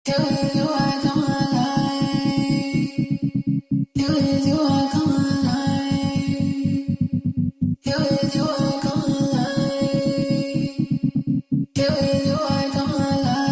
Here with you, I come alive. Here with you, I come alive. Here with you, I come alive. Here with you, I come alive.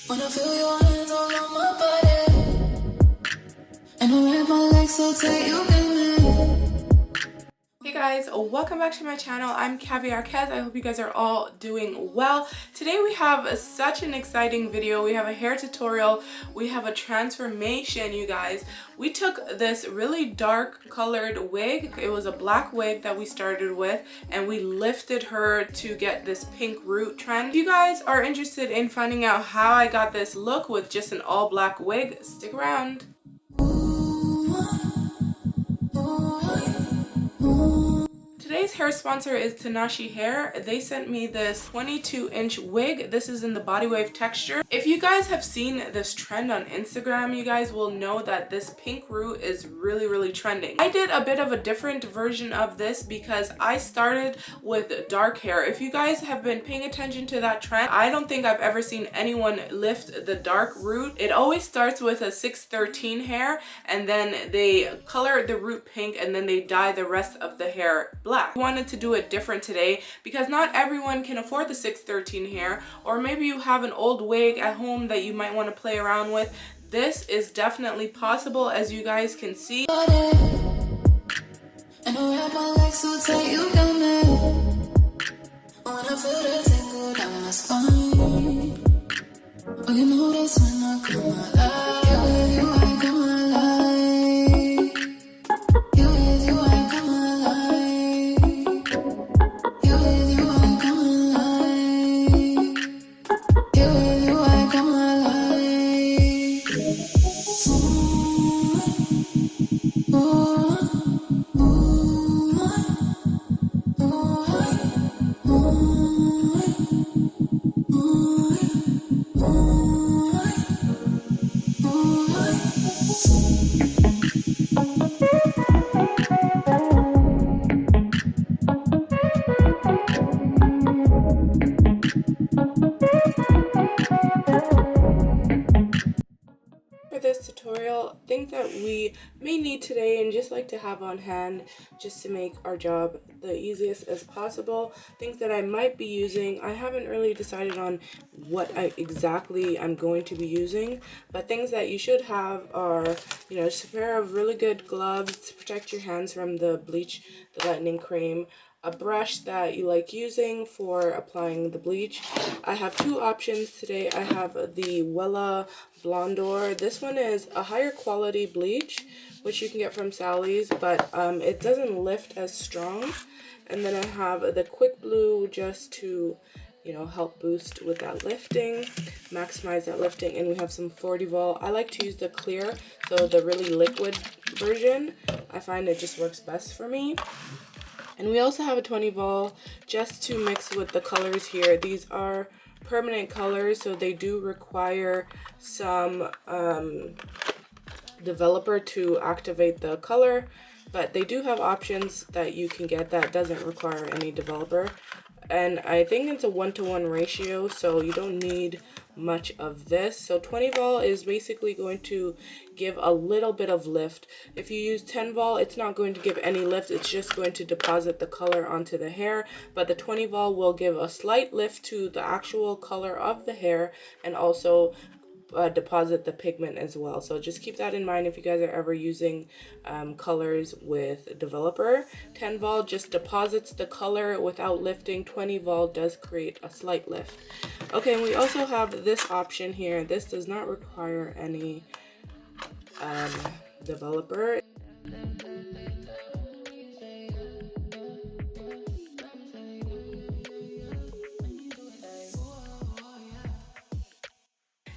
Wanna feel your hands all on my body, and I wrap my legs so tight you can live. Hey guys, welcome back to my channel. I'm Kaviar Kez. I hope you guys are all doing well. Today we have such an exciting video. We have a hair tutorial. We have a transformation, you guys. We took this really dark colored wig. It was a black wig that we started with, and we lifted her to get this pink root trend. If you guys are interested in finding out how I got this look with just an all black wig, stick around. Today's hair sponsor is Tinashe Hair. They sent me this 22-inch wig. This is in the body wave texture. If you guys have seen this trend on Instagram, you guys will know that this pink root is really trending. I did a bit of a different version of this because I started with dark hair. If you guys have been paying attention to that trend, I don't think I've ever seen anyone lift the dark root. It always starts with a 613 hair, and then they color the root pink, and then they dye the rest of the hair black. I wanted to do it different today because not everyone can afford the 613 hair, or maybe you have an old wig at home that you might want to play around with. This is definitely possible, as you guys can see. And I wrap my legs so tight you can live. Wanna feel the tingle down my spine. Oh, you know that's when I come alive. Here with you, I come alive. Here with you, I come alive. Here with you, I come alive. Here with you, I come alive. Ooh, ooh, ooh, ooh, ooh, For this tutorial, things that we may need today and just like to have on hand just to make our job the easiest as possible. Things that I might be using, I haven't really decided on what exactly I'm going to be using, but things that you should have are, you know, just a pair of really good gloves to protect your hands from the bleach, the lightening cream, a brush that you like using for applying the bleach. I have two options today. I have the Wella Blondor. This one is a higher quality bleach, which you can get from Sally's, but it doesn't lift as strong. And then I have the Quick Blue just to, you know, help boost with that lifting, maximize that lifting. And we have some 40 vol. I like to use the clear, so the really liquid version. I find it just works best for me. And we also have a 20 vol just to mix with the colors here. These are permanent colors, so they do require some developer to activate the color, but they do have options that you can get that doesn't require any developer. And I think it's a 1-to-1 ratio, so you don't need much of this. So 20 vol is basically going to give a little bit of lift. If you use 10 vol, it's not going to give any lift. It's just going to deposit the color onto the hair. But the 20 vol will give a slight lift to the actual color of the hair, and also deposit the pigment as well. So just keep that in mind if you guys are ever using colors with developer. 10 vol just deposits the color without lifting. 20 vol does create a slight lift. Okay, and we also have this option here. This does not require any developer.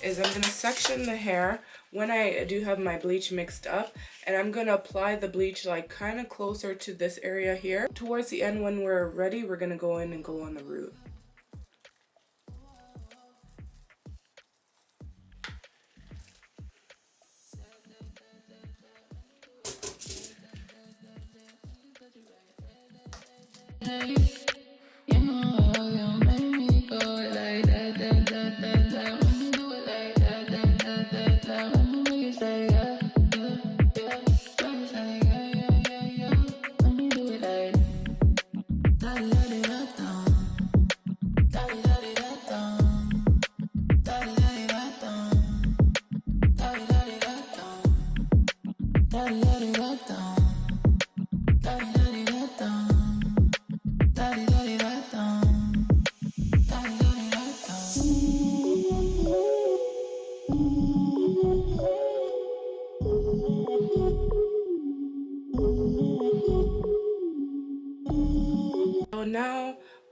Is I'm going to section the hair when I do have my bleach mixed up, and I'm going to apply the bleach like kind of closer to this area here. Towards the end, when we're ready, we're going to go in and go on the root. you know, you make me go like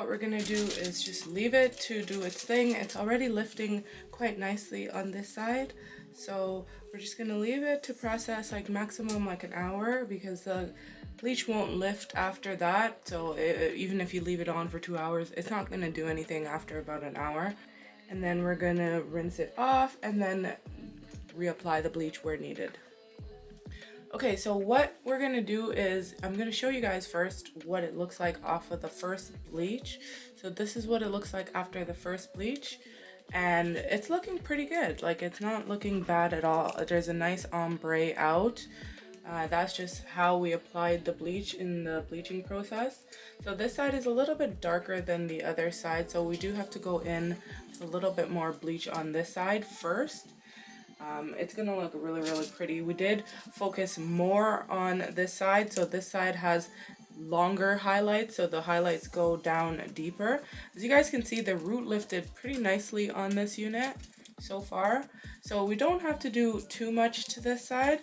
what we're gonna do is just leave it to do its thing. It's already lifting quite nicely on this side, so we're just gonna leave it to process like maximum like an hour, because the bleach won't lift after that. So even if you leave it on for 2 hours, it's not gonna do anything after about an hour. And then we're gonna rinse it off and then reapply the bleach where needed. Okay, so what we're gonna do is I'm gonna show you guys first what it looks like off of the first bleach. So this is what it looks like after the first bleach, and it's looking pretty good. Like, it's not looking bad at all. There's a nice ombre out. That's just how we applied the bleach in the bleaching process. So this side is a little bit darker than the other side, so we do have to go in with a little bit more bleach on this side first. It's gonna look really, really pretty. We did focus more on this side, so this side has longer highlights, so the highlights go down deeper. As you guys can see, the root lifted pretty nicely on this unit so far, so we don't have to do too much to this side.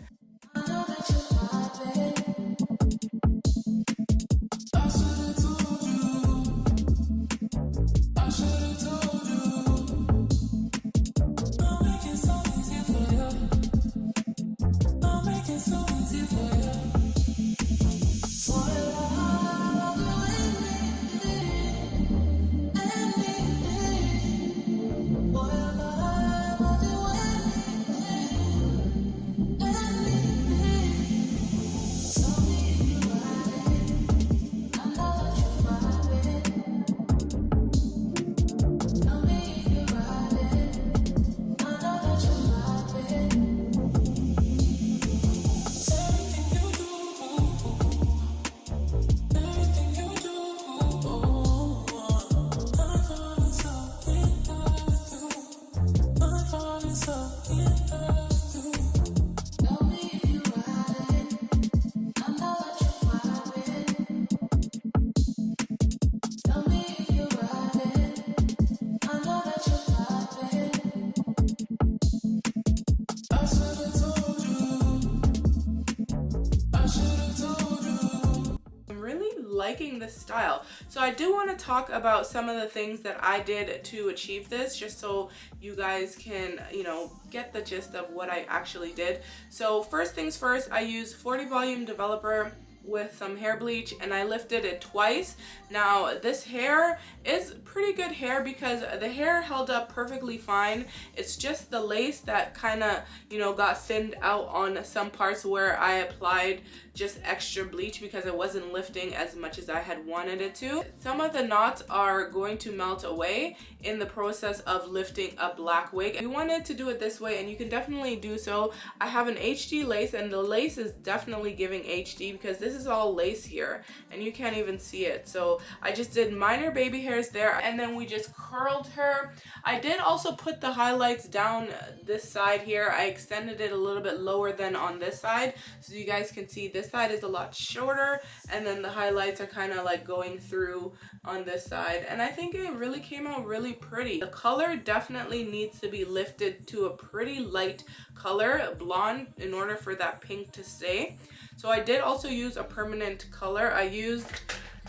Liking this style. So I do want to talk about some of the things that I did to achieve this, just so you guys can, you know, get the gist of what I actually did. So first things first, I used 40 volume developer with some hair bleach, and I lifted it twice. Now this hair is pretty good hair because the hair held up perfectly fine. It's just the lace that kind of, you know, got thinned out on some parts where I applied just extra bleach because it wasn't lifting as much as I had wanted it to. Some of the knots are going to melt away in the process of lifting a black wig. We wanted to do it this way, and you can definitely do so. I have an HD lace, and the lace is definitely giving HD because this is all lace here and you can't even see it. So I just did minor baby hairs there, and then we just curled her. I did also put the highlights down this side here. I extended it a little bit lower than on this side, so you guys can see this side is a lot shorter, and then the highlights are kind of like going through on this side, and I think it really came out really pretty. The color definitely needs to be lifted to a pretty light color, blonde, in order for that pink to stay. So I did also use a permanent color. I used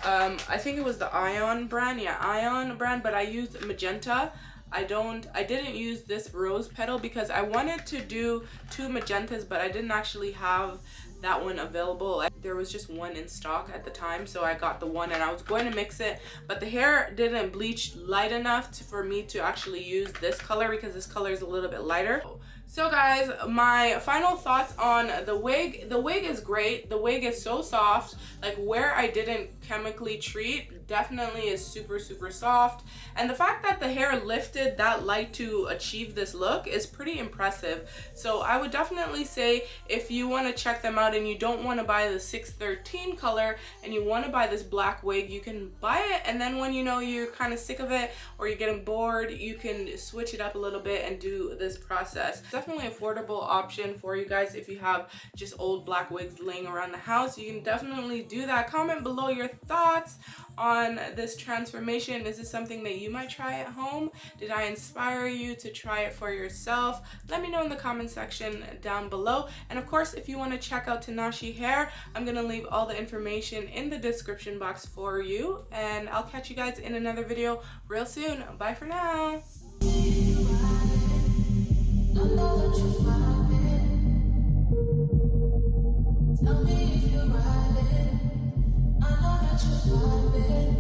I think it was the Ion brand, but I used magenta. I didn't use this rose petal because I wanted to do 2 magentas, but I didn't actually have that one available. There was just one in stock at the time, so I got the one, and I was going to mix it, but the hair didn't bleach light enough for me to actually use this color because this color is a little bit lighter. So guys, my final thoughts on the wig. The wig is great. The wig is so soft. Like, where I didn't chemically treat definitely is super, super soft. And the fact that the hair lifted that light to achieve this look is pretty impressive. So I would definitely say, if you want to check them out and you don't want to buy the 613 color and you want to buy this black wig, you can buy it, and then when you know you're kind of sick of it or you're getting bored, you can switch it up a little bit and do this process. definitely affordable option for you guys. If you have just old black wigs laying around the house, you can definitely do that. Comment below your thoughts on this transformation. Is this something that you might try at home? Did I inspire you to try it for yourself? Let me know in the comment section down below. And of course, if you want to check out Tinashe hair, I'm gonna leave all the information in the description box for you, and I'll catch you guys in another video real soon. Bye for now. Tell me if you're riding. I know that you're vibing.